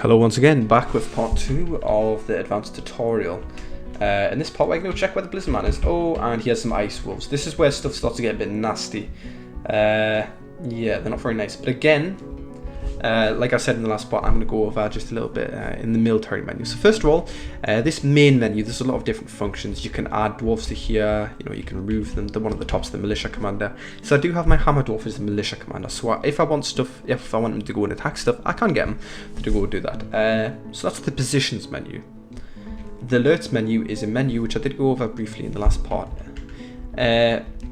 Hello once again, back with part 2 of the advanced tutorial. In this part we're going to check where the Blizzard Man is. Oh, and he has some ice wolves. This is where stuff starts to get a bit nasty. Yeah, they're not very nice. But again, like I said in the last part, I'm going to go over just a little bit in the military menu. So first of all, this main menu, there's a lot of different functions. You can add dwarves to here, you can remove them. The one at the top is the militia commander. So I do have my hammer dwarf as the militia commander. So if I want them to go and attack stuff, I can get them to go and do that. So that's the positions menu. The alerts menu is a menu which I did go over briefly in the last part.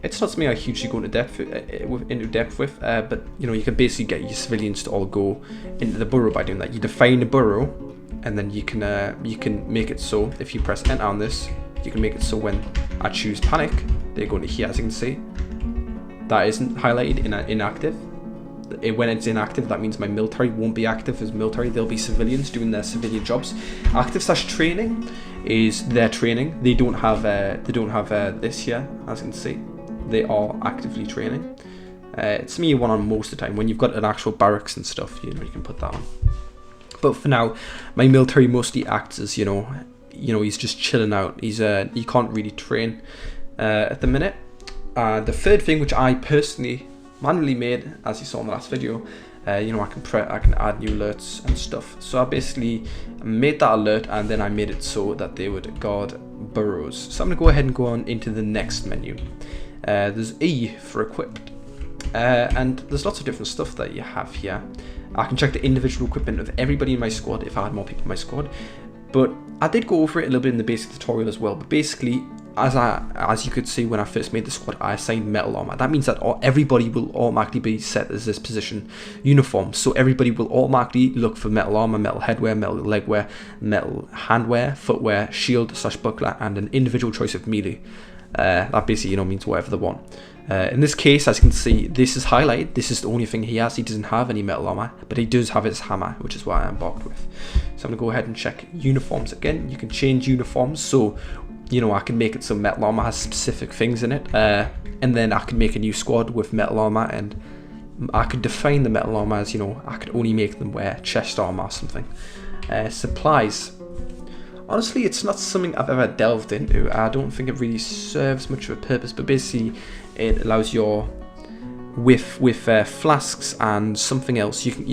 It's not something I hugely go into depth with, but you can basically get your civilians to all go into the burrow by doing that. You define a burrow, and then you can make it so if you press enter on this, you can make it so when I choose panic, they go into here. As you can see, that isn't highlighted in inactive. When it's inactive, that means my military won't be active as military. They'll be civilians doing their civilian jobs. Active / training is their training. They don't have this here, as you can see. They are actively training. It's something you want on most of the time. When you've got an actual barracks and stuff, you can put that on. But for now, my military mostly acts as he's just chilling out. He can't really train at the minute. The third thing, which I personally manually made, as you saw in the last video, I can add new alerts and stuff. So I basically made that alert, and then I made it so that they would guard burrows. So I'm going to go ahead and go on into the next menu. There's E for equipped, and there's lots of different stuff that you have here. I can check the individual equipment of everybody in my squad if I had more people in my squad, but I did go over it a little bit in the basic tutorial as well. But basically, as you could see when I first made the squad, I assigned metal armor. That means that everybody will automatically be set as this position uniform. So everybody will automatically look for metal armor, metal headwear, metal legwear, metal handwear, footwear, shield / buckler, and an individual choice of melee. That basically means whatever they want. In this case, as you can see, this is highlighted. This is the only thing he has. He doesn't have any metal armor, but he does have his hammer, which is what I embarked with. So I'm going to go ahead and check uniforms again. You can change uniforms, so I can make it so metal armor has specific things in it, and then I can make a new squad with metal armor, and I could define the metal armor as I could only make them wear chest armor or something. Supplies. Honestly, it's not something I've ever delved into. I don't think it really serves much of a purpose, but basically it allows your with flasks and something else. You can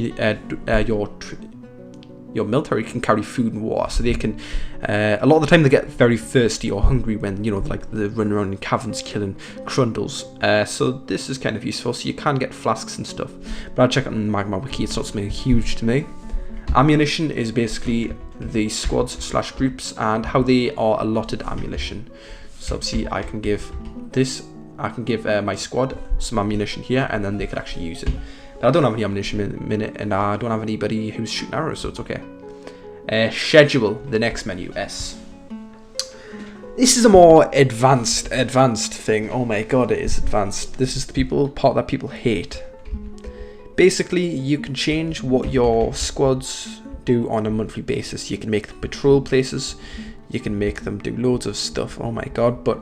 your military can carry food and water, so they can a lot of the time they get very thirsty or hungry when like they run around in caverns killing grundles. So this is kind of useful. So you can get flasks and stuff, but I'll check on Magma Wiki. It's not something huge to me. Ammunition is basically the squads / groups and how they are allotted ammunition. So obviously I can give my squad some ammunition here, and then they could actually use it. But I don't have any ammunition in a minute, and I don't have anybody who's shooting arrows, so it's okay. Schedule, the next menu, S. This is a more advanced thing. Oh my god, it is advanced. This is the part that people hate. Basically, you can change what your squads do on a monthly basis. You can make them patrol places. You can make them do loads of stuff. Oh my god, but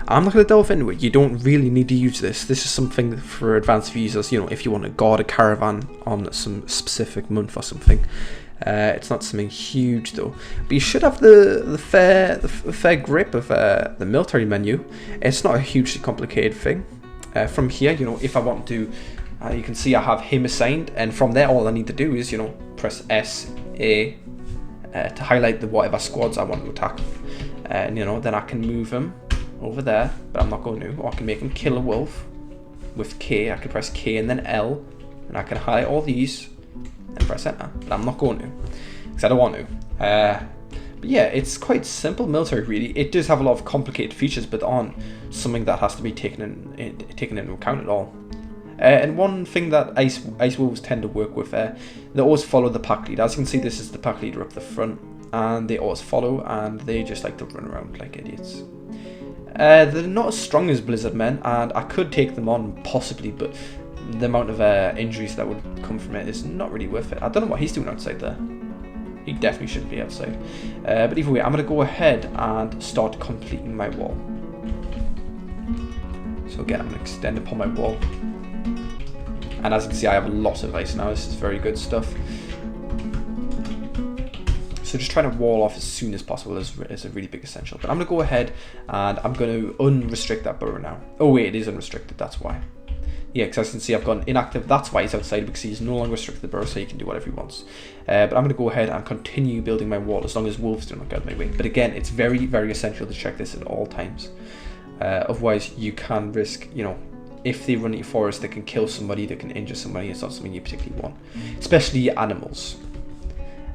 I'm not going to delve into it. You don't really need to use this. This is something for advanced users, if you want to guard a caravan on some specific month or something. It's not something huge though. But you should have the fair grip of the military menu. It's not a hugely complicated thing. From here, if I want to, you can see I have him assigned, and from there all I need to do is press S, A, to highlight whatever squads I want to attack, and then I can move him over there, but I'm not going to. Or I can make him kill a wolf with K. I can press K and then L, and I can highlight all these and press enter, but I'm not going to because I don't want to. But yeah, it's quite simple military really. It does have a lot of complicated features, but aren't something that has to be taken into account at all. And one thing that ice wolves tend to work with, they always follow the pack leader. As you can see, this is the pack leader up the front, and they always follow, and they just like to run around like idiots. They're not as strong as Blizzard Men, and I could take them on possibly, but the amount of injuries that would come from it is not really worth it. I don't know what he's doing outside there. He definitely shouldn't be outside. But either way, I'm going to go ahead and start completing my wall. So again, I'm going to extend upon my wall. And as you can see, I have lots of ice now. This is very good stuff. So just trying to wall off as soon as possible is a really big essential. But I'm going to go ahead and I'm going to unrestrict that burrow now. Oh wait, it is unrestricted, that's why. Yeah, because as you can see I've gone inactive, that's why he's outside, because he's no longer restricted the burrow, so he can do whatever he wants. But I'm going to go ahead and continue building my wall as long as wolves do not get in my way. But again, it's very, very essential to check this at all times. Otherwise you can risk, you know, if they run at your forest, they can kill somebody, they can injure somebody. It's not something you particularly want, especially your animals.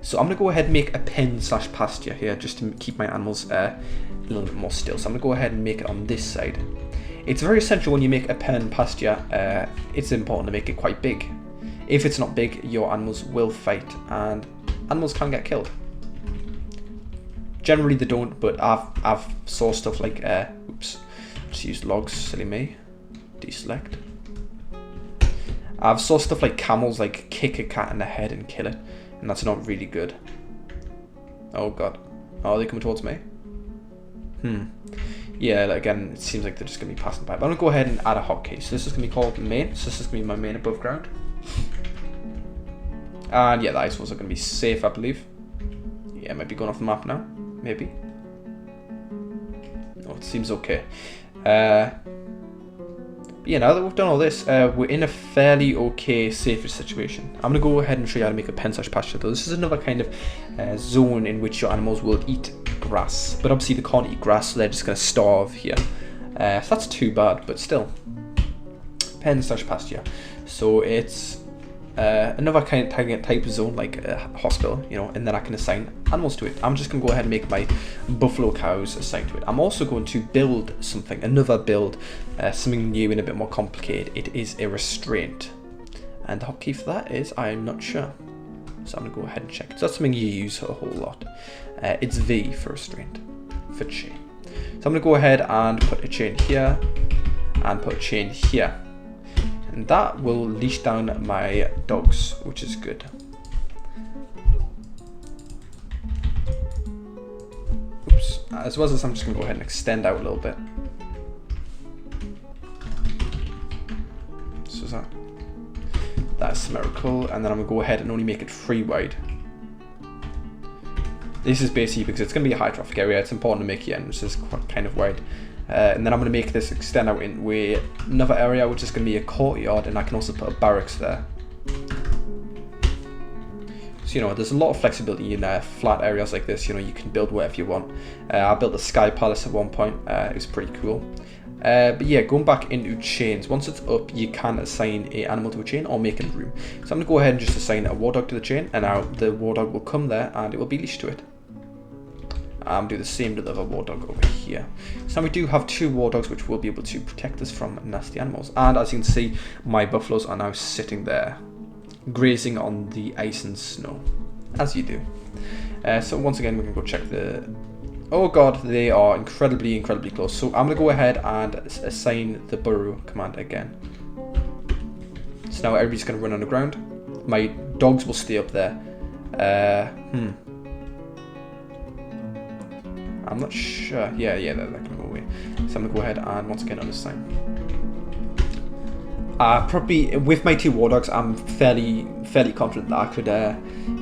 So I'm going to go ahead and make a pen / pasture here just to keep my animals a little bit more still. So I'm going to go ahead and make it on this side. It's very essential when you make a pen pasture, it's important to make it quite big. If it's not big, your animals will fight and animals can get killed. Generally they don't, but I've saw stuff like, oops, just used logs, silly me, deselect. I've saw stuff like camels like kick a cat in the head and kill it, and that's not really good. Oh god, are they coming towards me? Yeah, again, it seems like they're just going to be passing by. But I'm going to go ahead and add a hotkey. So this is going to be called main. So this is going to be my main above ground. And yeah, the ice walls are going to be safe, I believe. Yeah, it might be going off the map now. Maybe. Oh, it seems okay. But yeah, now that we've done all this, we're in a fairly okay, safer situation. I'm going to go ahead and show you how to make a pen / pasture though. This is another kind of zone in which your animals will eat grass. But obviously they can't eat grass, so they're just going to starve here. So that's too bad, but still. Pen / pasture. So it's another kind of type of zone, like a hospital, you know, and then I can assign animals to it. I'm just going to go ahead and make my buffalo cows assigned to it. I'm also going to build something, another build, something new and a bit more complicated. It is a restraint. And the hotkey for that is, I'm not sure. So I'm going to go ahead and check. It's not something you use a whole lot. It's V for restraint, for chain. So I'm going to go ahead and put a chain here, and put a chain here. And that will leash down my dogs, which is good. Oops. As well as this, I'm just going to go ahead and extend out a little bit. So that's symmetrical, and then I'm going to go ahead and only make it 3 wide. This is basically because it's going to be a high traffic area, it's important to make your entrances kind of wide. And then I'm going to make this extend out into another area, which is going to be a courtyard, and I can also put a barracks there. So, you know, there's a lot of flexibility in flat areas like this. You know, you can build whatever you want. I built a sky palace at one point. It was pretty cool. But yeah, going back into chains, once it's up, you can assign an animal to a chain or make a room. So I'm going to go ahead and just assign a war dog to the chain, and now the war dog will come there and it will be leashed to it. Do the same to the other war dog over here. So now we do have 2 war dogs which will be able to protect us from nasty animals. And as you can see, my buffaloes are now sitting there, grazing on the ice and snow, as you do. So once again, we can go check the... Oh god, they are incredibly close. So I'm going to go ahead and assign the burrow command again. So now everybody's going to run on the ground. My dogs will stay up there. I'm not sure. Yeah, they're going to go away. So I'm going to go ahead and once again unassign. Probably with my 2 war dogs, I'm fairly confident that I could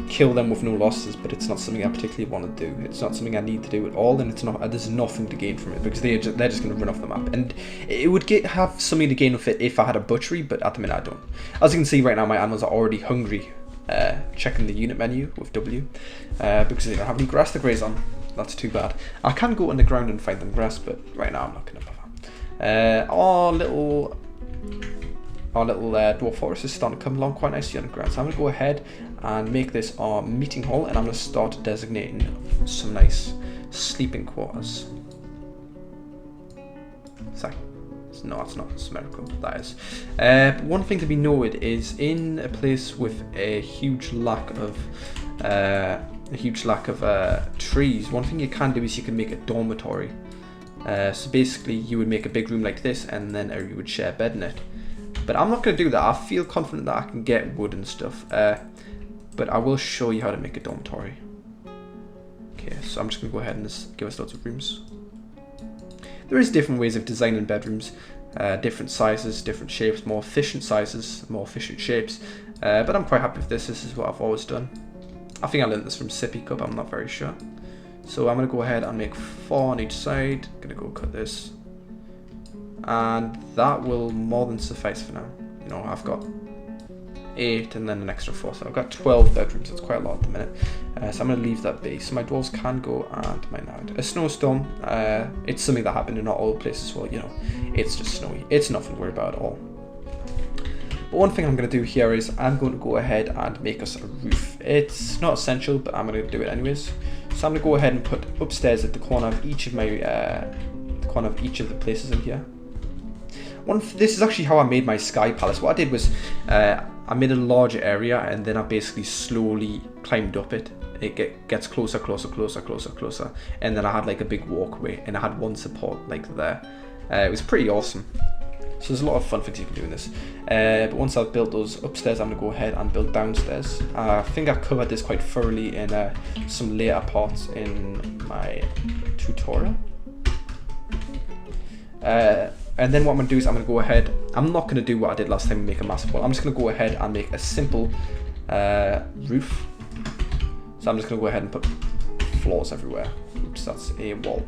kill them with no losses, but it's not something I particularly want to do. It's not something I need to do at all, and it's not. There's nothing to gain from it because they're just going to run off the map, and it would have something to gain with it if I had a butchery, but at the minute I don't. As you can see right now, my animals are already hungry. Checking the unit menu with W because they don't have any grass to graze on. That's too bad. I can go underground and find them grass, but right now I'm not going to bother. Our little Dwarf Fortress is starting to come along quite nicely underground. So I'm going to go ahead and make this our meeting hall, and I'm going to start designating some nice sleeping quarters. Sorry. No, it's not symmetrical. That is. But one thing to be noted is in a place with a huge lack of trees, one thing you can do is you can make a dormitory. So basically you would make a big room like this, and then everybody would share a bed in it. But I'm not going to do that. I feel confident that I can get wood and stuff. But I will show you how to make a dormitory. Okay, so I'm just going to go ahead and just give us lots of rooms. There is different ways of designing bedrooms. Different sizes, different shapes, more efficient sizes, more efficient shapes. But I'm quite happy with this. This is what I've always done. I think I learned this from Sippy Cup, I'm not very sure. So I'm going to go ahead and make 4 on each side. I'm going to go cut this. And that will more than suffice for now. You know, I've got 8 and then an extra 4, so I've got 12 bedrooms. That's quite a lot at the minute. So I'm going to leave that be. So my dwarves can go and mine out. A snowstorm, it's something that happened in not all places. Well, you know, it's just snowy. It's nothing to worry about at all. But one thing I'm going to do here is I'm going to go ahead and make us a roof. It's not essential, but I'm going to do it anyways. So I'm going to go ahead and put upstairs at the corner of each of my the places in here. This is actually how I made my sky palace. What I did was I made a larger area and then I basically slowly climbed up it. It gets closer, closer, closer, closer, closer, and then I had like a big walkway and I had one support like there. It was pretty awesome. So there's a lot of fun things you can do in this. But once I've built those upstairs, I'm going to go ahead and build downstairs. I think I covered this quite thoroughly in some later parts in my tutorial. And then what I'm going to do is I'm going to go ahead, I'm not going to do what I did last time and make a massive wall. I'm just going to go ahead and make a simple roof. So I'm just going to go ahead and put floors everywhere. Oops, that's a wall.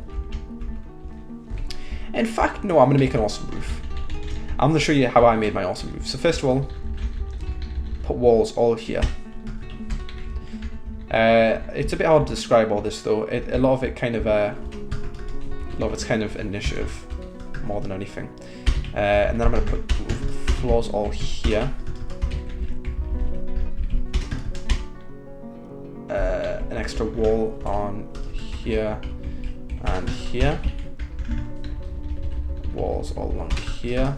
In fact, no, I'm going to make an awesome roof. I'm going to show you how I made my awesome roof. So first of all, put walls all here. It's a bit hard to describe all this though. A lot of it's kind of initiative more than anything. And then I'm going to put floors all here. An extra wall on here and here. Walls all along here.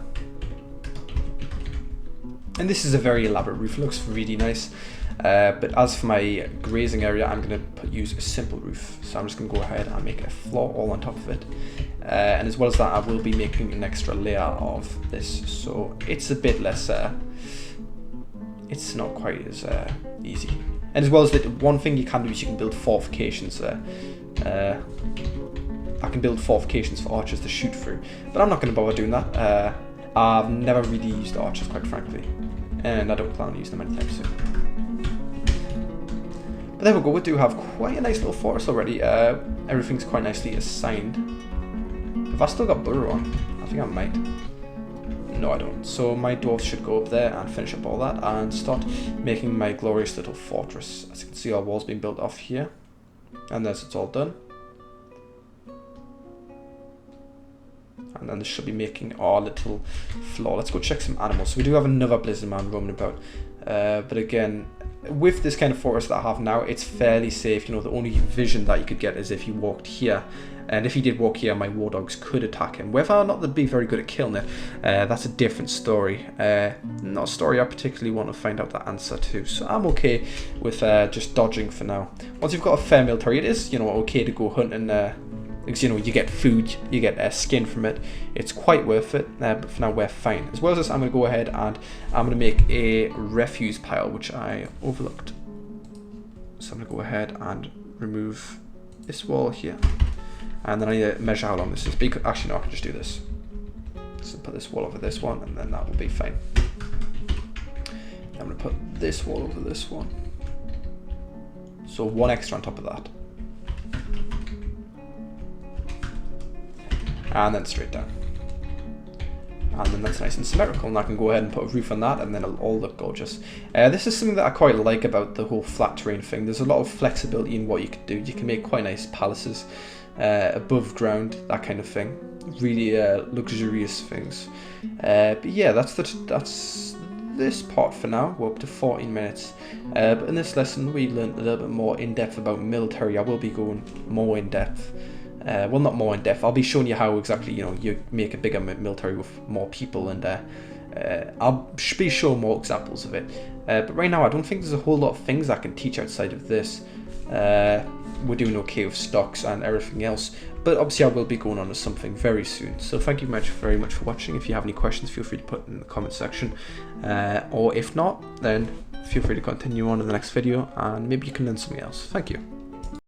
And this is a very elaborate roof, it looks really nice. But as for my grazing area, I'm going to use a simple roof. So I'm just going to go ahead and make a floor all on top of it. And as well as that, I will be making an extra layer of this. So it's a bit less, it's not quite as easy. And as well as that, one thing you can do is you can build fortifications there. I can build fortifications for archers to shoot through. But I'm not going to bother doing that. I've never really used archers, quite frankly. And I don't plan on using them anytime soon. But there we go, we do have quite a nice little forest already. Everything's quite nicely assigned. Have I still got burrow on? I think I might. No, I don't. So my dwarves should go up there and finish up all that and start making my glorious little fortress. As you can see, our walls being built off here. And as it's all done. And then this should be making our little floor. Let's go check some animals. So we do have another blizzard man roaming about. But again, with this kind of forest that I have now, it's fairly safe. You know, the only vision that you could get is if you walked here. And if he did walk here, my war dogs could attack him. Whether or not they'd be very good at killing it, that's a different story. Not a story I particularly want to find out the answer to. So I'm okay with just dodging for now. Once you've got a fair military, it is, you know, okay to go hunting. Because, you know, you get food, you get skin from it. It's quite worth it, but for now we're fine. As well as this, I'm going to go ahead and I'm going to make a refuse pile, which I overlooked. So I'm going to go ahead and remove this wall here. And then I need to measure how long this is. Actually, no, I can just do this. So put this wall over this one, and then that will be fine. I'm going to put this wall over this one. So one extra on top of that. And then straight down. And then that's nice and symmetrical, and I can go ahead and put a roof on that, and then it'll all look gorgeous. This is something that I quite like about the whole flat terrain thing. There's a lot of flexibility in what you can do. You can make quite nice palaces above ground, that kind of thing. Really luxurious things. But yeah, that's this part for now. We're up to 14 minutes. But in this lesson, we learned a little bit more in depth about military. I will be going more in depth. Well, not more in depth. I'll be showing you how exactly, you know, you make a bigger military with more people, and I'll be showing more examples of it. But right now, I don't think there's a whole lot of things I can teach outside of this. We're doing okay with stocks and everything else, but obviously I will be going on to something very soon. So thank you very much for watching. If you have any questions, feel free to put in the comment section, or if not, then feel free to continue on in the next video, and maybe you can learn something else. Thank you.